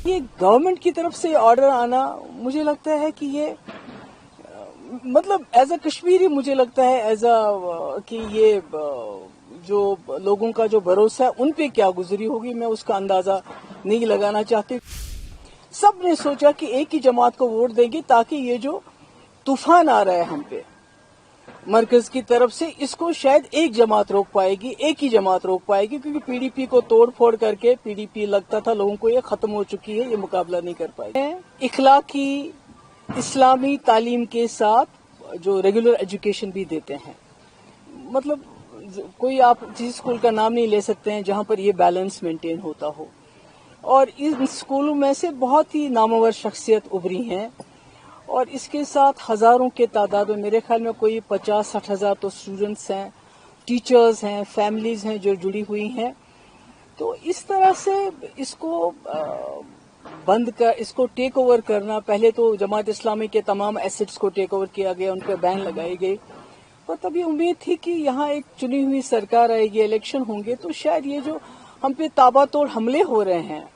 ये गवर्नमेंट की तरफ से ऑर्डर आना मुझे लगता है कि ये मतलब एज अ कश्मीरी मुझे लगता है एज अ कि ये जो लोगों का जो भरोसा है उन पे क्या गुजरी होगी, मैं उसका अंदाजा नहीं लगाना चाहती। सब ने सोचा कि एक ही जमात को वोट देंगे ताकि ये जो तूफान आ रहा है हम पे मरकज की तरफ से, इसको शायद एक जमात रोक पाएगी, एक ही जमात रोक पाएगी, क्योंकि पीडीपी को तोड़ फोड़ करके पीडीपी लगता था लोगों को ये खत्म हो चुकी है, ये मुकाबला नहीं कर पाएगी। इखलाकी इस्लामी तालीम के साथ जो रेगुलर एजुकेशन भी देते हैं, मतलब कोई आप किसी स्कूल का नाम नहीं ले सकते हैं जहां पर ये बैलेंस मेंटेन होता हो, और इन स्कूलों में से बहुत ही नामवर शख्सियत उभरी हैं, और इसके साथ हजारों के तादाद में, मेरे ख्याल में कोई 50-60 हजार तो स्टूडेंट्स हैं, टीचर्स हैं, फैमिलीज हैं जो जुड़ी हुई हैं। तो इस तरह से इसको बंद कर, इसको टेक ओवर करना, पहले तो जमात इस्लामी के तमाम एसेट्स को टेक ओवर किया गया, उन पर बैन लगाई गई, और तभी उम्मीद थी कि यहाँ एक चुनी हुई सरकार आएगी, इलेक्शन होंगे, तो शायद ये जो हम पे ताबड़तोड़ हमले हो रहे हैं,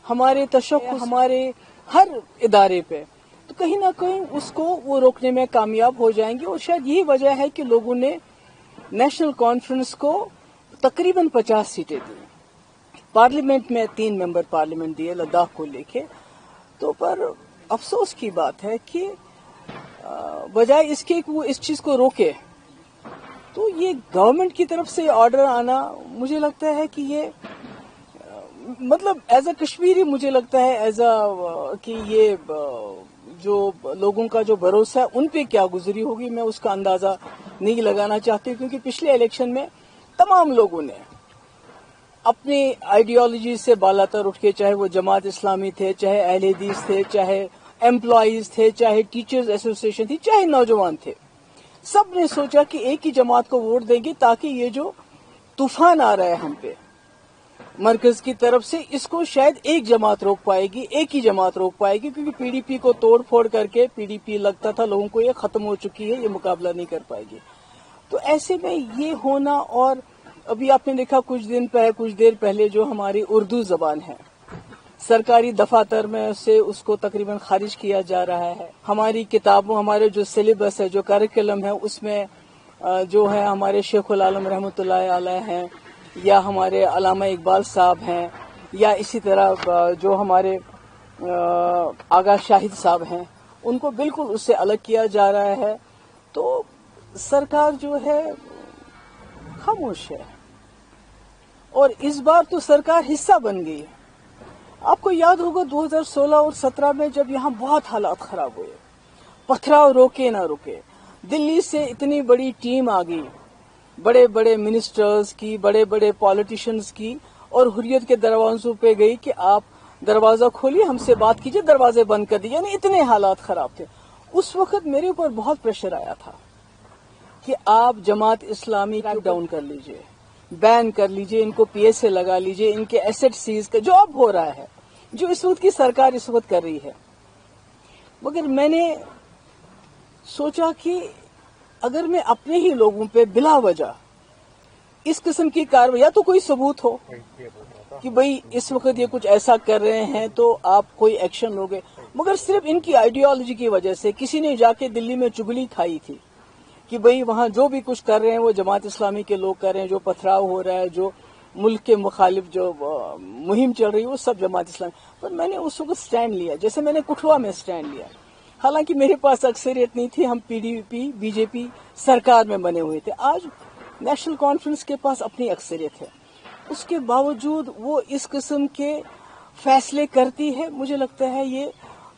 हमारे तशक्कुस, हमारे हर इदारे पे, तो कहीं ना कहीं उसको वो रोकने में कामयाब हो जाएंगे। और शायद यही वजह है कि लोगों ने नेशनल कॉन्फ्रेंस को तकरीबन 50 सीटें दी, पार्लियामेंट में 3 मेंबर पार्लियामेंट दिए लद्दाख को लेके। तो पर अफसोस की बात है कि बजाय इसके कि वो इस चीज को रोके, तो ये गवर्नमेंट की तरफ से ऑर्डर आना मुझे लगता है कि ये मतलब एज अ कश्मीरी मुझे लगता है एज अ कि ये जो लोगों का जो भरोसा है उन पे क्या गुजरी होगी, मैं उसका अंदाजा नहीं लगाना चाहती, क्योंकि पिछले इलेक्शन में तमाम लोगों ने अपनी आइडियोलॉजी से बालातर उठ के, चाहे वो जमात इस्लामी थे, चाहे अहले हदीस थे, चाहे एम्प्लॉयज थे, चाहे टीचर्स एसोसिएशन थी, चाहे नौजवान थे, सब ने सोचा कि एक ही जमात को वोट देंगे ताकि ये जो तूफान आ रहा है हम पे मरकज की तरफ से, इसको शायद एक जमात रोक पाएगी, एक ही जमात रोक पाएगी, क्योंकि पीडीपी को तोड़ फोड़ करके पीडीपी लगता था लोगों को ये खत्म हो चुकी है, ये मुकाबला नहीं कर पाएगी। तो ऐसे में ये होना, और अभी आपने देखा कुछ देर पहले जो हमारी उर्दू जबान है, सरकारी दफातर में से उसको तकरीबन खारिज किया जा रहा है। हमारी किताबों, हमारे जो सिलेबस है, जो करिकुलम है, उसमें जो है हमारे शेखुल आलम रहमतुल्लाह अलैह हैं, या हमारे अल्लामा इकबाल साहब हैं, या इसी तरह जो हमारे आगा शाहिद साहब हैं, उनको बिल्कुल उससे अलग किया जा रहा है। तो सरकार जो है खामोश है, और इस बार तो सरकार हिस्सा बन गई है। आपको याद होगा 2016 और 17 में जब यहाँ बहुत हालात खराब हुए, पथराव रोके ना रुके, दिल्ली से इतनी बड़ी टीम आ गई, बड़े बड़े मिनिस्टर्स की, बड़े बड़े पॉलिटिशियंस की, और हुर्रियत के दरवाजों पे गई कि आप दरवाजा खोलिए, हमसे बात कीजिए, दरवाजे बंद कर दिए, यानी इतने हालात खराब थे। उस वक्त मेरे ऊपर बहुत प्रेशर आया था कि आप जमात इस्लामी को डाउन कर लीजिए, बैन कर लीजिए, इनको पीएसए लगा लीजिए, इनके एसेट सीज का जो अब हो रहा है, जो इस वक्त की सरकार इस वक्त कर रही है। मगर मैंने सोचा कि अगर मैं अपने ही लोगों पे बिला वजह इस किस्म की कार्रवाई, या तो कोई सबूत हो कि भाई इस वक्त ये कुछ ऐसा कर रहे हैं तो आप कोई एक्शन लोगे, मगर सिर्फ इनकी आइडियोलॉजी की वजह से किसी ने जाके दिल्ली में चुगली खाई थी कि भाई वहां जो भी कुछ कर रहे हैं वो जमात इस्लामी के लोग कर रहे हैं, जो पथराव हो रहा है, जो मुल्क के मुखालिफ जो मुहिम चल रही है, वो सब जमात इस्लामी। पर मैंने उस वक्त स्टैंड लिया, जैसे मैंने कुठवा में स्टैंड लिया। हालांकि मेरे पास अक्सरियत नहीं थी, हम पीडीपी बीजेपी सरकार में बने हुए थे। आज नेशनल कॉन्फ्रेंस के पास अपनी अक्सरियत है, उसके बावजूद वो इस किस्म के फैसले करती है। मुझे लगता है ये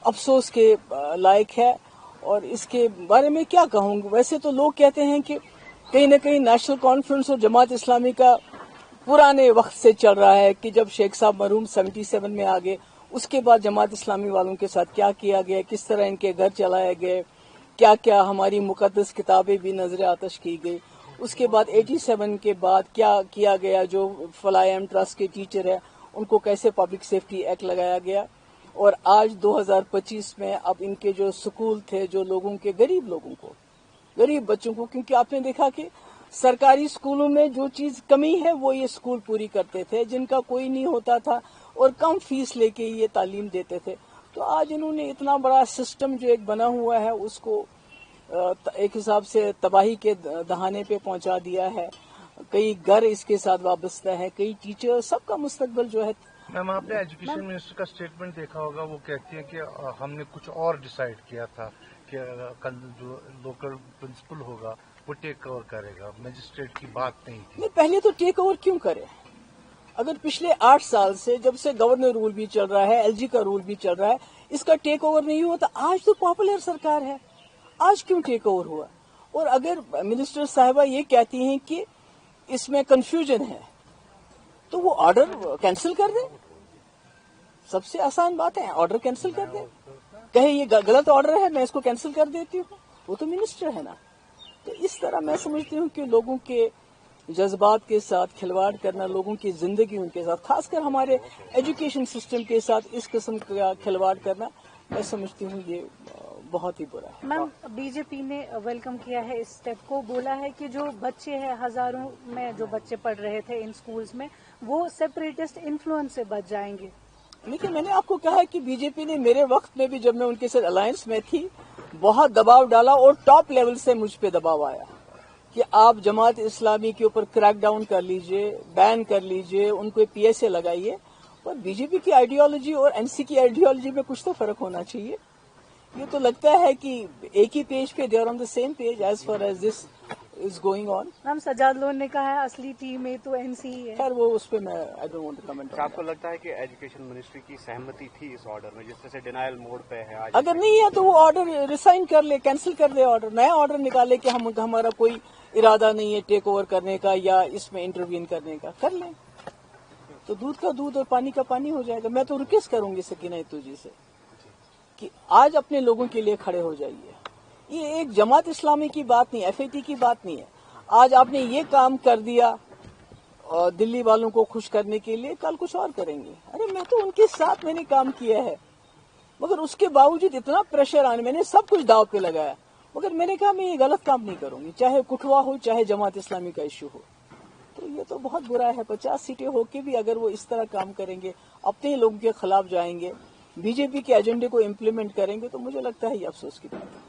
अफसोस के लायक है, और इसके बारे में क्या कहूँगा। वैसे तो लोग कहते हैं कि कहीं न कहीं नेशनल कॉन्फ्रेंस और जमात इस्लामी का पुराने वक्त से चल रहा है कि जब शेख साहब मरहूम 77 में आ गए, उसके बाद जमात इस्लामी वालों के साथ क्या किया गया, किस तरह इनके घर चलाए गए, क्या क्या हमारी मुकद्दस किताबें भी नजर आतश की गई। उसके बाद 87 के बाद क्या किया गया, जो फलायम ट्रस्ट के टीचर है उनको कैसे पब्लिक सेफ्टी एक्ट लगाया गया, और आज 2025 में अब इनके जो स्कूल थे, जो लोगों के गरीब लोगों को, गरीब बच्चों को, क्योंकि आपने देखा कि सरकारी स्कूलों में जो चीज कमी है वो ये स्कूल पूरी करते थे, जिनका कोई नहीं होता था اور کم فیس لے کے یہ تعلیم دیتے تھے. تو آج انہوں نے اتنا بڑا سسٹم جو ایک بنا ہوا ہے اس کو ایک حساب سے تباہی کے دہانے پہ پہنچا دیا ہے. کئی گھر اس کے ساتھ وابستہ ہے, کئی ٹیچر, سب کا مستقبل جو ہے. میم آپ نے ایجوکیشن منسٹر کا اسٹیٹمنٹ دیکھا ہوگا, وہ کہتی ہیں کہ ہم نے کچھ اور ڈیسائیڈ کیا تھا کہ کل جو لوکل پرنسپل ہوگا وہ ٹیک اوور کرے گا, مجسٹریٹ کی بات نہیں تھی. پہلے تو ٹیک اوور کیوں کرے؟ اگر پچھلے 8 سال سے جب سے گورنر رول بھی چل رہا ہے, LG کا رول بھی چل رہا ہے, اس کا ٹیک اوور نہیں ہوا تو آج تو پاپولر سرکار ہے, آج کیوں ٹیک اوور ہوا؟ اور اگر منسٹر صاحبہ یہ کہتی ہیں کہ اس میں کنفیوژن ہے تو وہ آرڈر کینسل کر دیں. سب سے آسان بات ہے, آرڈر کینسل کر دیں. کہیں یہ غلط آرڈر ہے, میں اس کو کینسل کر دیتی ہوں, وہ تو منسٹر ہے نا. تو اس طرح میں سمجھتی ہوں کہ لوگوں کے جذبات کے ساتھ کھلواڑ کرنا, لوگوں کی زندگیوں کے ساتھ, خاص کر ہمارے ایجوکیشن سسٹم کے ساتھ اس قسم کا کھلواڑ کرنا, میں سمجھتی ہوں یہ بہت ہی برا ہے. میم, بی جے پی نے ویلکم کیا ہے اس اسٹیپ کو, بولا ہے کہ جو بچے ہیں ہزاروں میں جو بچے پڑھ رہے تھے ان سکولز میں وہ سیپریٹسٹ انفلوئنس سے بچ جائیں گے. لیکن میں نے آپ کو کہا کہ بی جے پی نے میرے وقت میں بھی جب میں ان کے ساتھ الائنس میں تھی بہت دباؤ ڈالا اور ٹاپ لیول سے مجھ پہ دباؤ آیا کہ آپ جماعت اسلامی کے اوپر کریک ڈاؤن کر لیجئے, بین کر لیجئے, ان کو PSA لگائیے. اور بی جے پی کی آئیڈیالوجی اور NC کی آئیڈیالوجی میں کچھ تو فرق ہونا چاہیے. یہ تو لگتا ہے کہ ایک ہی پیج پہ they are on the same page as far as this is going on. ہم سجاد لون نے کہا ہے اصلی ٹیم میں تو NC ہے. خیر وہ اس پہ میں I don't want to comment. آپ کو لگتا ہے کہ ایجوکیشن منسٹری کی سہمتی تھی اس آرڈر میں, جس طرح سے ڈینائل موڈ پہ ہے آج؟ اگر نہیں ہے تو وہ آرڈر ریسائن کر لے, کینسل کر دے آرڈر, نیا آرڈر نکالے کہ ہمارا کوئی ارادہ نہیں ہے ٹیک اوور کرنے کا یا اس میں انٹروین کرنے کا, کر لیں تو دودھ کا دودھ اور پانی کا پانی ہو جائے گا. میں تو ریکویسٹ کروں گی سکینہ ایتو جی سے کہ آج اپنے لوگوں کے لیے کھڑے ہو جائیے. یہ ایک جماعت اسلامی کی بات نہیں, FAT کی بات نہیں ہے. آج آپ نے یہ کام کر دیا اور دلی والوں کو خوش کرنے کے لیے, کل کچھ اور کریں گے. ارے میں تو ان کے ساتھ میں نے کام کیا ہے, مگر اس کے باوجود اتنا پریشر آنے, میں نے سب کچھ داؤ پہ لگایا, مگر میں نے کہا میں یہ غلط کام نہیں کروں گی, چاہے کٹھوا ہو چاہے جماعت اسلامی کا ایشو ہو. تو یہ تو بہت برا ہے. 50 سیٹیں ہو کے بھی اگر وہ اس طرح کام کریں گے, اپنے لوگوں کے خلاف جائیں گے, بی جے پی کے ایجنڈے کو امپلیمنٹ کریں گے, تو مجھے لگتا ہے یہ افسوس کی بات ہے.